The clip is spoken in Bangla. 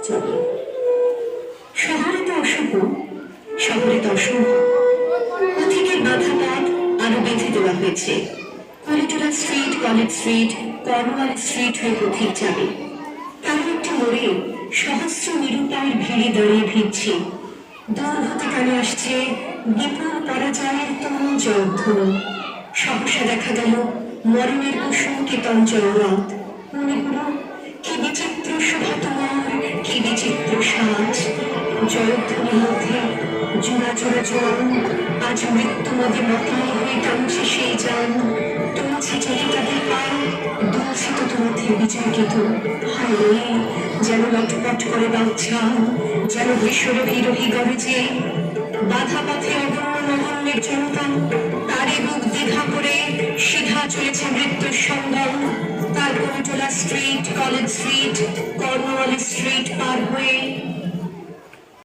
চলে। শহরে তো অশুভ, শহরে তো অসম্ভব। পথিকের বাধা পথ আরো বেঁধে দেওয়া হয়েছে। Kalitola street, college street, Cornwallis street হয়ে পথিক যাবে। তারও একটি মোড়ে সহস্র নিরুপায়ের ভিড়ে দাঁড়িয়ে ভিড়ছে। দূর হতে কানে আসছে বিপুল পরাজয়ের তরুণ জয়ধ্বনি। সহসা দেখা গেল মরণের কুসুম কেতন জয়রথ। মনে হলো কি বিচিত্র শোভা তোমার, কি বিচিত্র সাজ। জয়ধ্বনির মধ্যে জোড়া জোড়া জোয়ান আজ মৃত্যুমদে মতাই হয়ে টানছে সেই যান। তুলছে চলে তাদের পায়ে, দুলছে তো তোমাদের বিজয়গীত। হায় রে, যেন লটপট করে বাউছাল, যেন ভীষণ বিরোহী গরজে। বাধা পথে অগণ্য নগণ্যের জনতা, তারে বুক দীঘা করে সিধা চলেছে মৃত্যুর সন্ধান। তার Kalitola street, college street, Cornwallis street পার হয়ে